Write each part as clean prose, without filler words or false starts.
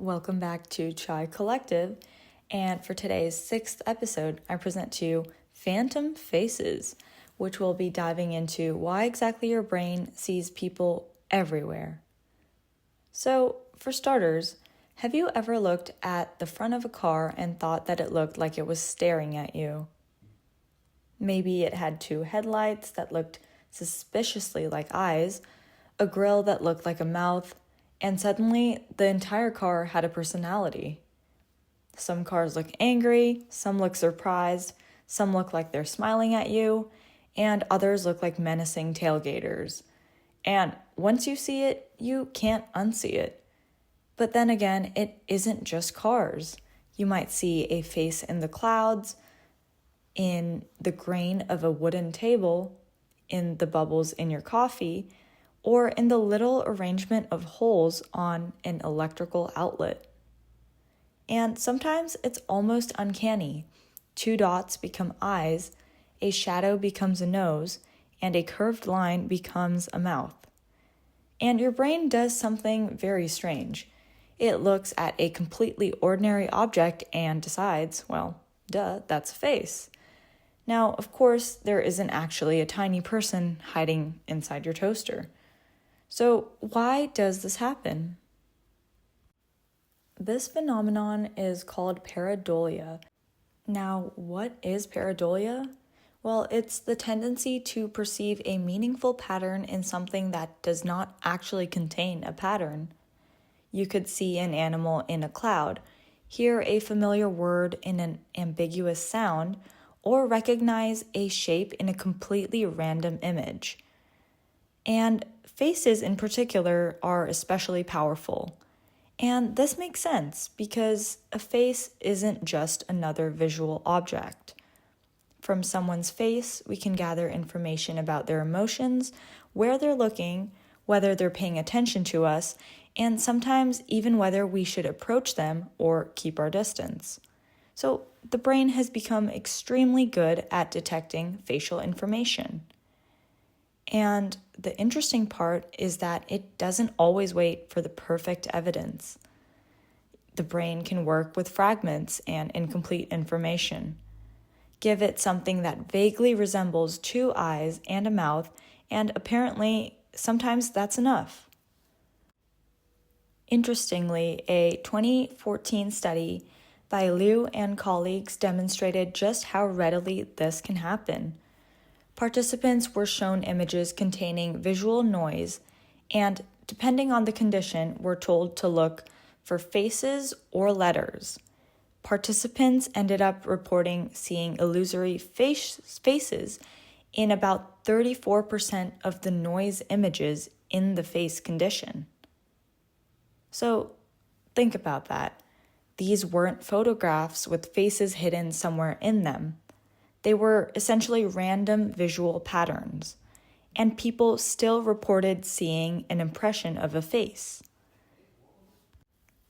Welcome back to Chai Collective, and for today's 6th episode, I present to you Phantom Faces, which will be diving into why exactly your brain sees people everywhere. So, for starters, have you ever looked at the front of a car and thought that it looked like it was staring at you? Maybe it had two headlights that looked suspiciously like eyes, a grille that looked like a mouth, and suddenly the entire car had a personality. Some cars look angry, some look surprised, some look like they're smiling at you, and others look like menacing tailgaters. And once you see it, you can't unsee it. But then again, it isn't just cars. You might see a face in the clouds, in the grain of a wooden table, in the bubbles in your coffee, or in the little arrangement of holes on an electrical outlet. And sometimes it's almost uncanny. 2 dots become eyes, a shadow becomes a nose, and a curved line becomes a mouth. And your brain does something very strange. It looks at a completely ordinary object and decides, well, duh, that's a face. Now, of course, there isn't actually a tiny person hiding inside your toaster. So why does this happen? This phenomenon is called pareidolia. Now, what is pareidolia? Well, it's the tendency to perceive a meaningful pattern in something that does not actually contain a pattern. You could see an animal in a cloud, hear a familiar word in an ambiguous sound, or recognize a shape in a completely random image. And faces in particular are especially powerful. And this makes sense because a face isn't just another visual object. From someone's face, we can gather information about their emotions, where they're looking, whether they're paying attention to us, and sometimes even whether we should approach them or keep our distance. So the brain has become extremely good at detecting facial information. And the interesting part is that it doesn't always wait for the perfect evidence. The brain can work with fragments and incomplete information. Give it something that vaguely resembles 2 eyes and a mouth, and apparently, sometimes that's enough. Interestingly, a 2014 study by Liu and colleagues demonstrated just how readily this can happen. Participants were shown images containing visual noise, and depending on the condition, were told to look for faces or letters. Participants ended up reporting seeing illusory faces in about 34% of the noise images in the face condition. So think about that. These weren't photographs with faces hidden somewhere in them. They were essentially random visual patterns, and people still reported seeing an impression of a face.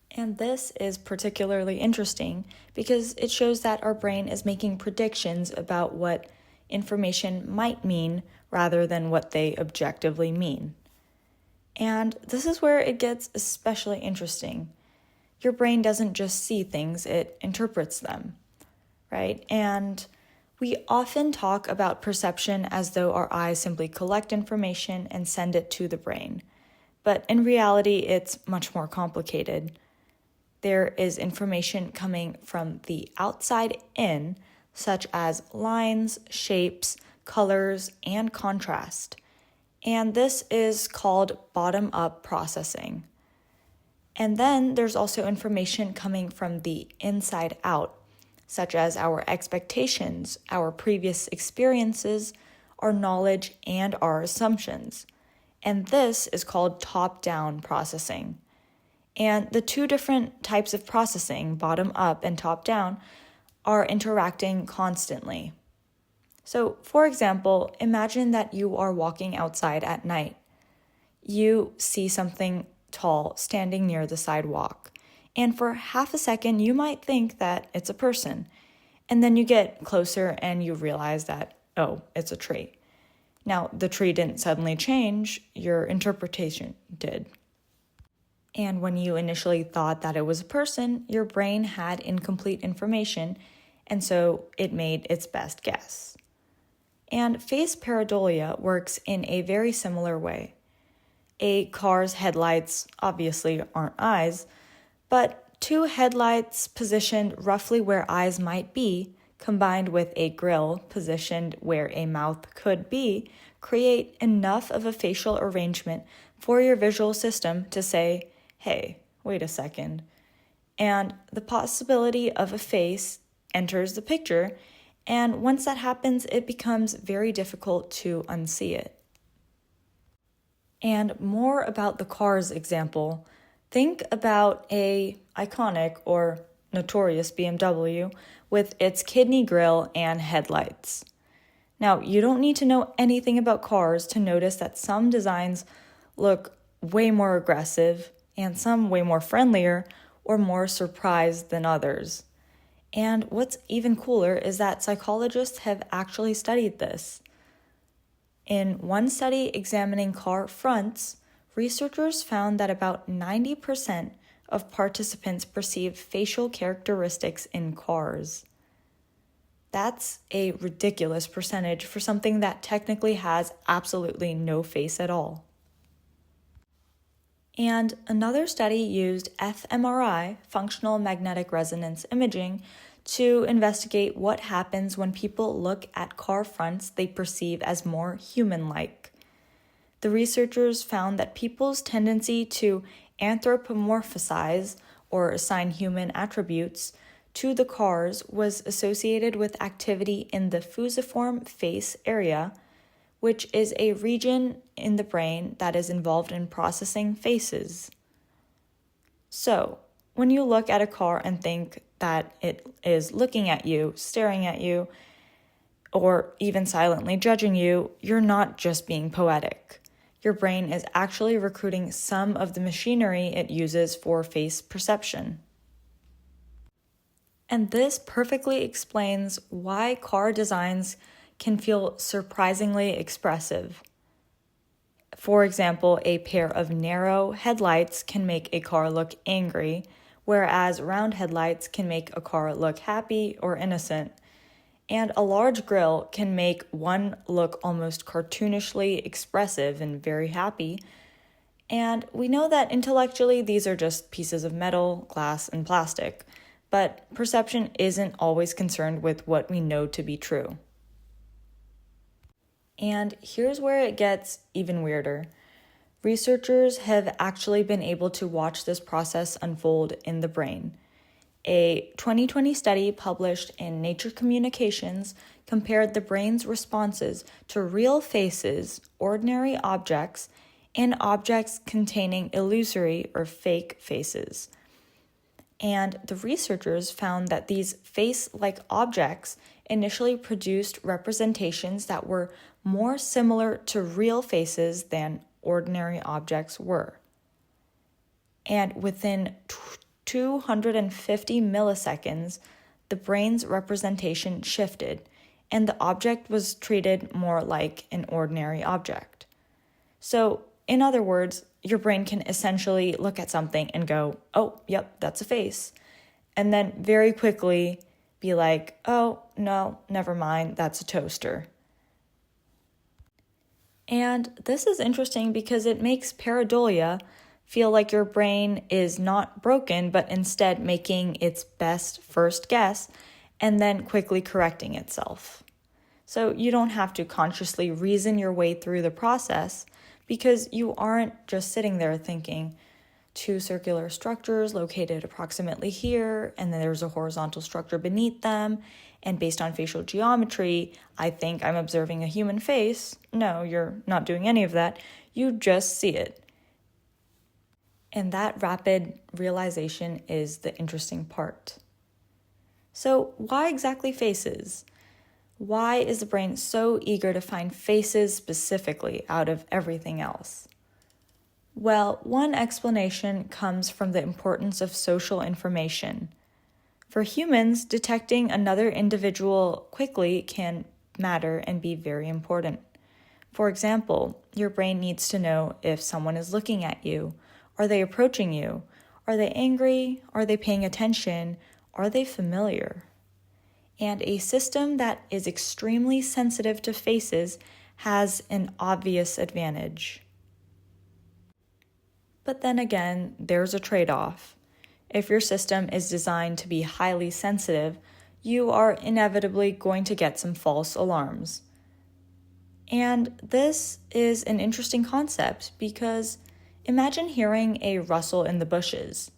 And this is particularly interesting because it shows that our brain is making predictions about what information might mean rather than what they objectively mean. And this is where it gets especially interesting. Your brain doesn't just see things, it interprets them, right? And we often talk about perception as though our eyes simply collect information and send it to the brain. But in reality, it's much more complicated. There is information coming from the outside in, such as lines, shapes, colors, and contrast. And this is called bottom-up processing. And then there's also information coming from the inside out, such as our expectations, our previous experiences, our knowledge, and our assumptions. And this is called top-down processing. And the 2 different types of processing, bottom-up and top-down, are interacting constantly. So, for example, imagine that you are walking outside at night. You see something tall standing near the sidewalk. And for half a second, you might think that it's a person. And then you get closer and you realize that, oh, it's a tree. Now, the tree didn't suddenly change, your interpretation did. And when you initially thought that it was a person, your brain had incomplete information, and so it made its best guess. And face pareidolia works in a very similar way. A car's headlights obviously aren't eyes, but two headlights positioned roughly where eyes might be, combined with a grille positioned where a mouth could be, create enough of a facial arrangement for your visual system to say, hey, wait a second. And the possibility of a face enters the picture, and once that happens, it becomes very difficult to unsee it. And more about the Cars example, think about a iconic or notorious BMW with its kidney grille and headlights. Now, you don't need to know anything about cars to notice that some designs look way more aggressive and some way more friendlier or more surprised than others. And what's even cooler is that psychologists have actually studied this. In one study examining car fronts, researchers found that about 90% of participants perceived facial characteristics in cars. That's a ridiculous percentage for something that technically has absolutely no face at all. And another study used fMRI, functional magnetic resonance imaging, to investigate what happens when people look at car fronts they perceive as more human-like. The researchers found that people's tendency to anthropomorphize or assign human attributes to the cars was associated with activity in the fusiform face area, which is a region in the brain that is involved in processing faces. So, when you look at a car and think that it is looking at you, staring at you, or even silently judging you, you're not just being poetic. Your brain is actually recruiting some of the machinery it uses for face perception. And this perfectly explains why car designs can feel surprisingly expressive. For example, a pair of narrow headlights can make a car look angry, whereas round headlights can make a car look happy or innocent. And a large grille can make one look almost cartoonishly expressive and very happy. And we know that intellectually these are just pieces of metal, glass, and plastic, but perception isn't always concerned with what we know to be true. And here's where it gets even weirder. Researchers have actually been able to watch this process unfold in the brain. A 2020 study published in Nature Communications compared the brain's responses to real faces, ordinary objects, and objects containing illusory or fake faces. And the researchers found that these face-like objects initially produced representations that were more similar to real faces than ordinary objects were. And within 250 milliseconds, the brain's representation shifted, and the object was treated more like an ordinary object. So, in other words, your brain can essentially look at something and go, oh, yep, that's a face. And then very quickly be like, oh, no, never mind, that's a toaster. And this is interesting because it makes pareidolia feel like your brain is not broken, but instead making its best first guess and then quickly correcting itself. So you don't have to consciously reason your way through the process because you aren't just sitting there thinking, two circular structures located approximately here, and then there's a horizontal structure beneath them, and based on facial geometry, I think I'm observing a human face. No, you're not doing any of that. You just see it. And that rapid realization is the interesting part. So why exactly faces? Why is the brain so eager to find faces specifically out of everything else? Well, one explanation comes from the importance of social information. For humans, detecting another individual quickly can matter and be very important. For example, your brain needs to know if someone is looking at you, Are they approaching you? Are they angry? Are they paying attention? Are they familiar? And a system that is extremely sensitive to faces has an obvious advantage. But then again, there's a trade-off. If your system is designed to be highly sensitive, you are inevitably going to get some false alarms. And this is an interesting concept because imagine hearing a rustle in the bushes.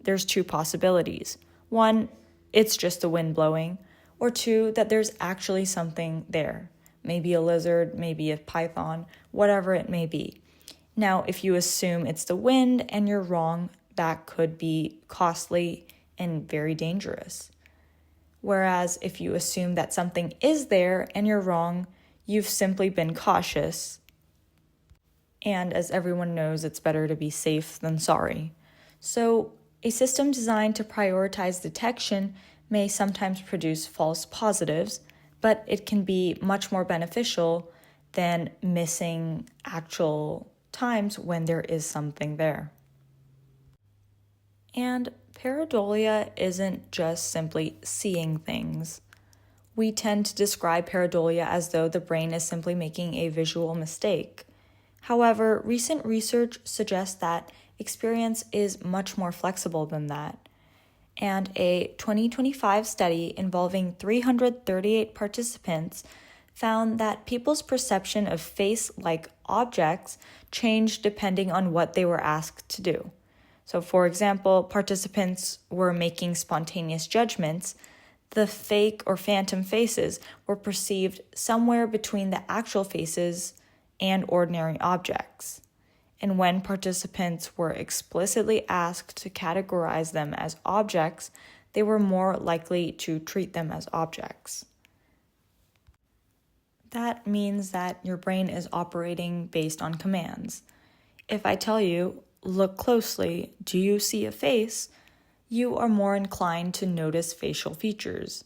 There's two possibilities. One, it's just the wind blowing, or two, that there's actually something there. Maybe a lizard, maybe a python, whatever it may be. Now, if you assume it's the wind and you're wrong, that could be costly and very dangerous. Whereas if you assume that something is there and you're wrong, you've simply been cautious. And as everyone knows, it's better to be safe than sorry. So a system designed to prioritize detection may sometimes produce false positives, but it can be much more beneficial than missing actual times when there is something there. And pareidolia isn't just simply seeing things. We tend to describe pareidolia as though the brain is simply making a visual mistake. However, recent research suggests that experience is much more flexible than that. And a 2025 study involving 338 participants found that people's perception of face-like objects changed depending on what they were asked to do. So, for example, participants were making spontaneous judgments. The fake or phantom faces were perceived somewhere between the actual faces and ordinary objects. And when participants were explicitly asked to categorize them as objects, they were more likely to treat them as objects. That means that your brain is operating based on commands. If I tell you, look closely, do you see a face? You are more inclined to notice facial features.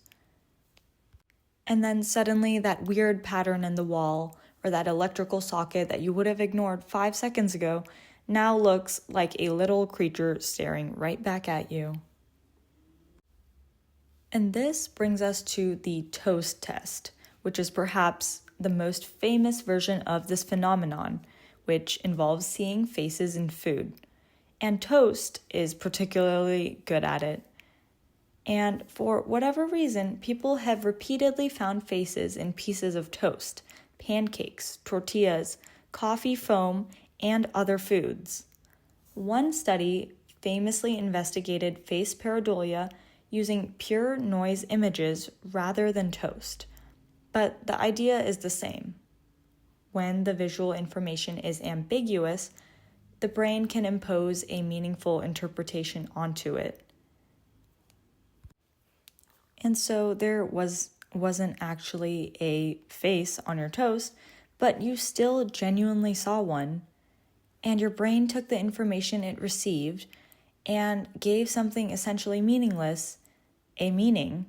And then suddenly that weird pattern in the wall or that electrical socket that you would have ignored 5 seconds ago now looks like a little creature staring right back at you. And this brings us to the toast test, which is perhaps the most famous version of this phenomenon, which involves seeing faces in food. And toast is particularly good at it. And for whatever reason, people have repeatedly found faces in pieces of toast, pancakes, tortillas, coffee foam, and other foods. One study famously investigated face pareidolia using pure noise images rather than toast. But the idea is the same. When the visual information is ambiguous, the brain can impose a meaningful interpretation onto it. And so there wasn't actually a face on your toast, but you still genuinely saw one, and your brain took the information it received and gave something essentially meaningless a meaning.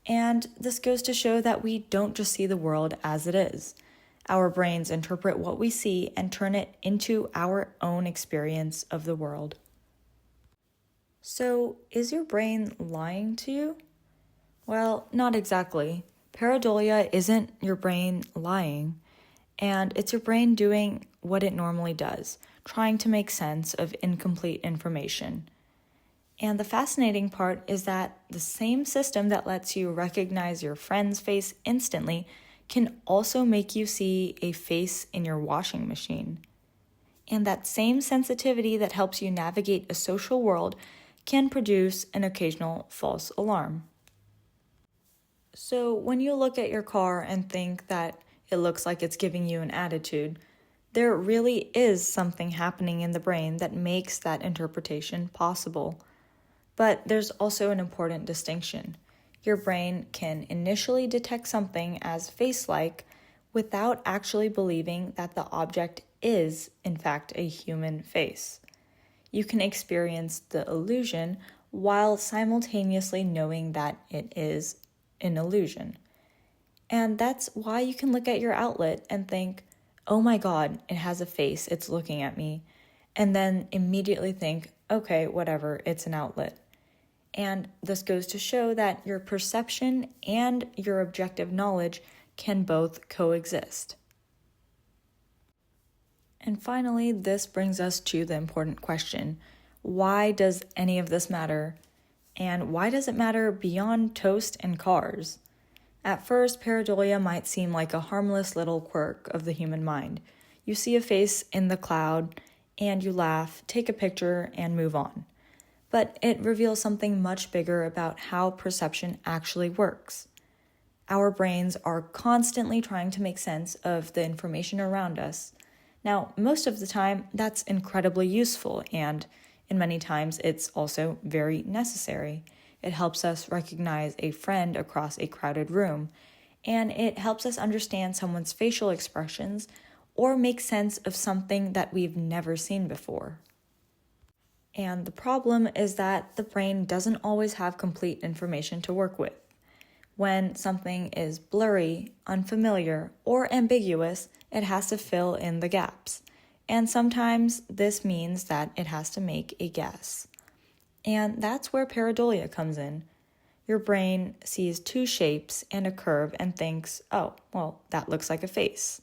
And this goes to show that we don't just see the world as it is. Our brains interpret what we see and turn it into our own experience of the world. So, is your brain lying to you? Well, not exactly. Pareidolia isn't your brain lying, and it's your brain doing what it normally does, trying to make sense of incomplete information. And the fascinating part is that the same system that lets you recognize your friend's face instantly can also make you see a face in your washing machine. And that same sensitivity that helps you navigate a social world can produce an occasional false alarm. So when you look at your car and think that it looks like it's giving you an attitude, there really is something happening in the brain that makes that interpretation possible. But there's also an important distinction. Your brain can initially detect something as face-like without actually believing that the object is, in fact, a human face. You can experience the illusion while simultaneously knowing that it is an illusion. And that's why you can look at your outlet and think, oh my God, it has a face, it's looking at me. and then immediately think, okay, whatever, it's an outlet. And this goes to show that your perception and your objective knowledge can both coexist. And finally, this brings us to the important question: why does any of this matter? And why does it matter beyond toast and cars? At first, pareidolia might seem like a harmless little quirk of the human mind. You see a face in the cloud, and you laugh, take a picture, and move on. But it reveals something much bigger about how perception actually works. Our brains are constantly trying to make sense of the information around us. Now, most of the time, that's incredibly useful, and in many times, it's also very necessary. It helps us recognize a friend across a crowded room, and it helps us understand someone's facial expressions or make sense of something that we've never seen before. And the problem is that the brain doesn't always have complete information to work with. When something is blurry, unfamiliar, or ambiguous, it has to fill in the gaps. And sometimes this means that it has to make a guess. And that's where pareidolia comes in. Your brain sees two shapes and a curve and thinks, oh, well, that looks like a face.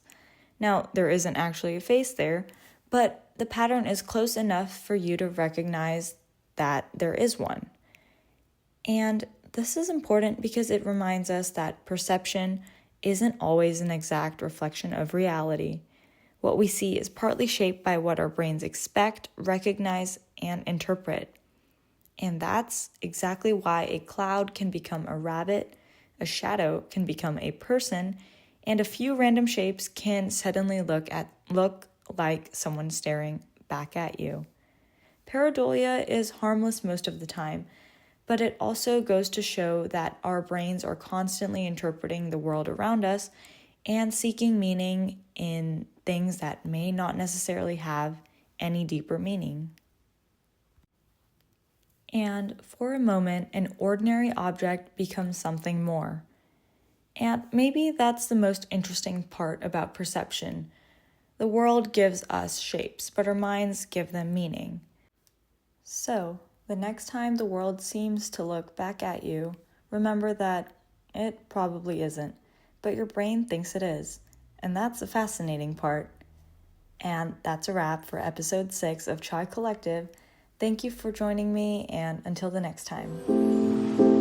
Now, there isn't actually a face there, but the pattern is close enough for you to recognize that there is one. And this is important because it reminds us that perception isn't always an exact reflection of reality. What we see is partly shaped by what our brains expect, recognize, and interpret. And that's exactly why a cloud can become a rabbit, a shadow can become a person, and a few random shapes can suddenly look like someone staring back at you. Pareidolia is harmless most of the time, but it also goes to show that our brains are constantly interpreting the world around us and seeking meaning in things that may not necessarily have any deeper meaning. And for a moment, an ordinary object becomes something more. And maybe that's the most interesting part about perception. The world gives us shapes, but our minds give them meaning. So, the next time the world seems to look back at you, remember that it probably isn't, but your brain thinks it is. And that's the fascinating part. And that's a wrap for episode 6 of Chai Collective. Thank you for joining me, and until the next time.